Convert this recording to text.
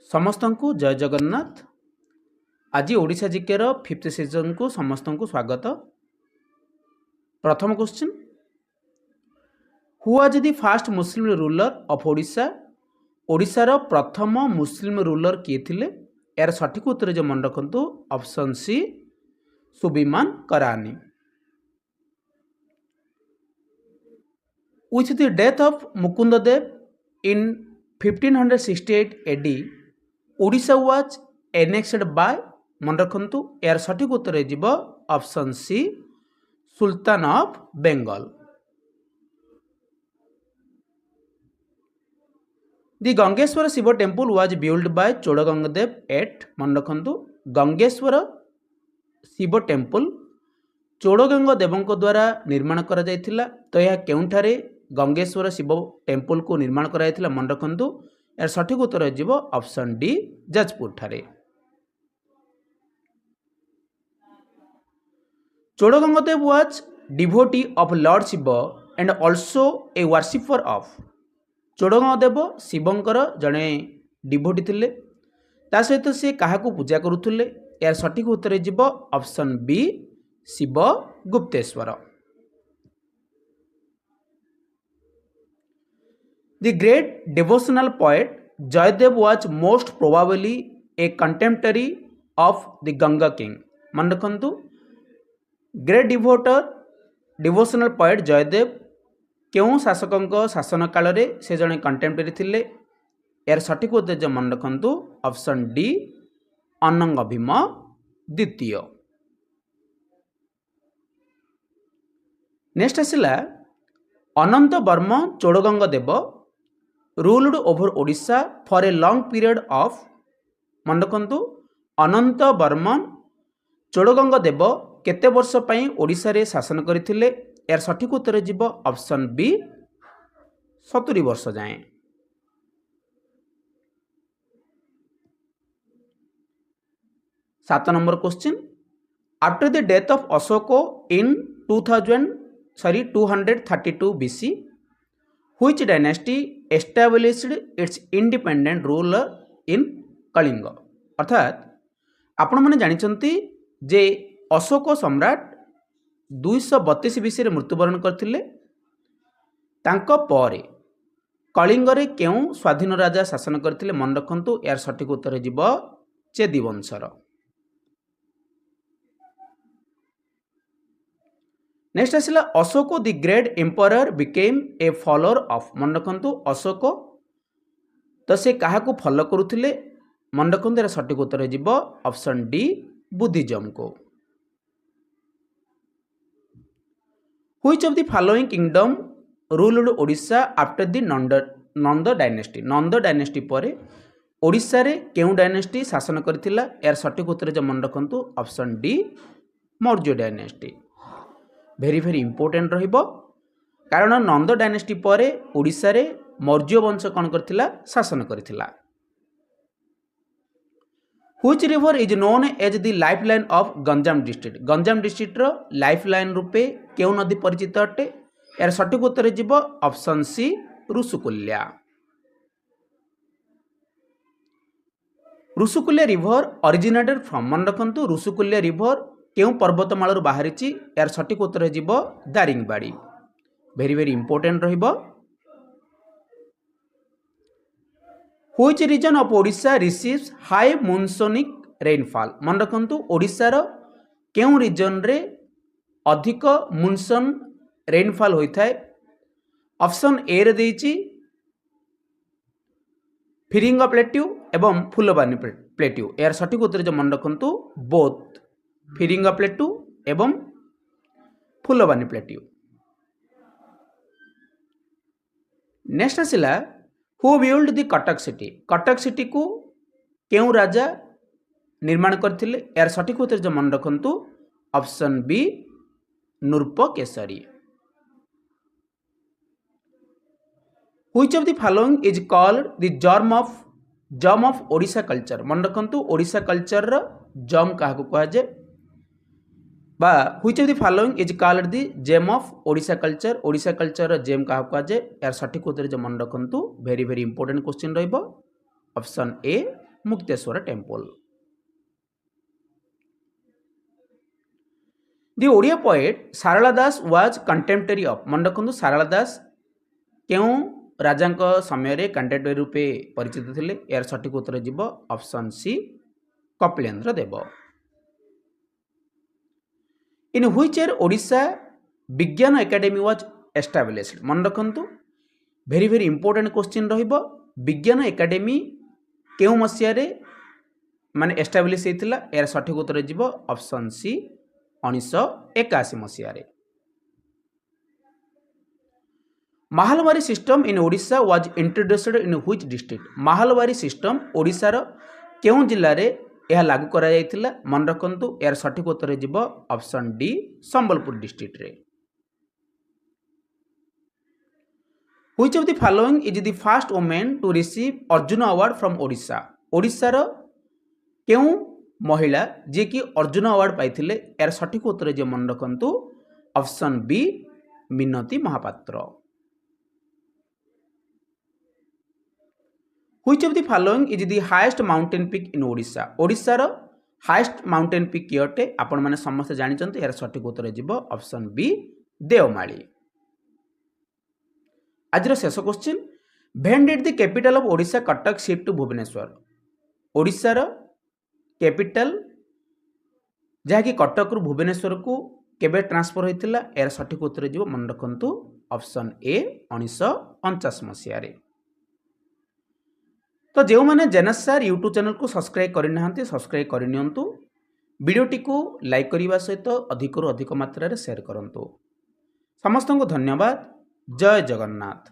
समस्त को जय जगन्नाथ। आज ओडिशा जीकेर 5th सीजन को समस्त को स्वागत। प्रथम question, who was the first Muslim ruler of Odisha? ओडिशार प्रथम मुस्लिम रूलर किए थिले? यार सठिक उत्तर जो मन रखु ऑप्शन सी सुबिमान करानी। With the death of Mukundadev in 1568 AD, Odisha was annexed by मन रखु यार सठिक उत्तर हो option C Sultan of Bengal. The Gangeshwar Shiv temple was built by Chodagangadeva at मन रखु गंगेश्वर शिव टेम्पल चोड़गंग देवों द्वारा निर्माण करा जायथिला। तो यह केउंठारे गंगेश्वर शिव टेम्पल को निर्माण कराइथिला मन रखु यार सठिक उत्तर हो ऑप्शन डी जाजपुर ठारे। चोड़गंगदेव was devotee of Lord Shiva and also a worshipper of। चोड़गंगदेव Shivankar जड़े डिभोटी थिले, ता सहित से काहाकू पूजा करुले? यार सठिक उत्तर हो option B Shiv Gupteshwar. The great devotional poet Jayadev was most probably a contemporary of the Ganga king। मन रखु ग्रेट डिवोशनल पोएट जयदेव क्यों शासकों शासन काल में से जड़े कंटेम्परेरी थिले? यार सठिक उत्तर जो मन रखु ऑप्शन डी अनंग भीम द्वितीय। नेक्स्ट आसला Ananta Varma Chodaganga Deva ruled over Odisha for a long period of. मन रखु अनंत वर्मन चोड़गंग देव केते वर्ष पई ओडिशा रे शासन करथिले? यार सठिक उत्तर हो ऑप्शन बी 70 वर्ष जाए। सात number question, after the death of Ashoka in 232 BC which dynasty established its independent ruler in Kalinga? अर्थात आपण माने जानिचंती जे अशोक सम्राट 232 BC रे मृत्युवरण करथिले। तांको परे कलिंग रे केउ स्वाधीन राजा शासन करथिले? मन रखु यार सठिक उत्तर हो चेदी वंशर। नेक्स्ट आसला Ashok the great emperor became a follower of. मन रखु अशोक तो से काहाकू फॉलो करुथिले? मन रखु यार सठिक उत्तर हो ऑप्शन डी बुद्धिज्म को। Which of the following kingdom ruled Odisha after the Nand dynasty? Nand dynasty पर ओडिशा रे केउ डायनेस्टी शासन करथिला? यार सठिक उत्तर जो मन रखु option D Maurya dynasty. Very very important रहिबो, कारण नंद डायनेस्टी पर ओडिशा रे मौर्य वंश कौन करथिला? शासन करथिला। Which river is known as the lifeline of Ganjam district? Ganjam district रो लाइफलाइन रूपे केउ नदी परिचित अटे? यार सठिक उत्तर हो option C Rushikulya. Rushikulya river originated from. मन रखु रुसुकुल्या रिवर केउ पर्वतमाला रु बाहरिची? यार सठिक उत्तर हो दारिंगबाड़ी। वेरी वेरी इंपोर्टेंट रहिबो। Which region of Odisha receives high monsonic rainfall? मन रखु ओडिशार केउ रीजन रे अधिक मुनसन रेनफॉल होता है? ऑप्शन ए रे देइची फिरिंगा प्लेट्यू एवं फुलबानी प्लेट्यू। यार सठिक उत्तर जो मन रखु बोथ फिरिंगा प्लेट्यू एवं फुलबानी प्लेट्यू। नेक्स्ट आसला who build the Cuttack city? Cuttack city को केउ राजा निर्माण करथिले? यार सठिक उत्तर जो मन रखु option B Nrupa Keshari. Which of the following is called the gem of Odisha culture? मन रखु ओडिशा कल्चर रो जम काहाकू कहा जाय? बा which of the following is called the gem of Odisha culture? Odisha culture gem क्या कहुए? यार सठिक उत्तर जो मन रखु वेरी वेरी इंपोर्टेंट क्वेश्चन रहिबो option A Mukteshwar temple. The Odia poet Sarala Das was contemporary of मन रखु सारला दास क्यों राजा समय कंटेम्परेरी रूपे परिचित थे यार सठिक उत्तर जीव option C Kapilendra Deva. In which year Odisha Vigyan academy was established मन रखु भेरी भेरी इंपोर्टेंट क्वेश्चन रहिबो विज्ञान एकेडमी केउ मसिया रे माने एस्टाब्लिश हेतिला यार सठिक उत्तर जीव ऑप्शन सी 1981 मसिया रे। Mahalwari system in Odisha was introduced in which district Mahalwari system Odisha रो केउ जिल्ला रे यह लागू करा जायतिला मन रखंतु यार सठिक उत्तर जीव ऑप्शन डी संबलपुर डिस्ट्रिक्ट रे। Which of the following is the first women to receive Arjun award from Odisha Odisha रो केउ महिला जे कि अर्जुन अवार्ड पाइथिले यार सठिक उत्तर जे मन रखंतु option B Minati Mohapatra. Which of the following is the highest mountain peak in Odisha Odisha रो हाईएस्ट माउंटेन पीक कियटे आपण माने समस्त जानि चंते यार सठिक उत्तर जीव ऑप्शन बी देवमाली। आज शेष question when did the capital of Odisha Cuttack shift to Bhubaneswar Odisha रो कैपिटल जहाँकि कटक रु भुवनेश्वर को केबे ट्रांसफर होइतिला यार सठिक उत्तर जीव मन रखंतु ऑप्शन ए 1949 मसिया रे। तो जो मैंने जेनस सर यूट्यूब चैनल को सब्सक्राइब करना सब्सक्राइब करनियंतु वीडियोटी को लाइक करने सहित अधिक रु अधिक मात्रा रे शेयर करंतु। समस्त को धन्यवाद। जय जगन्नाथ।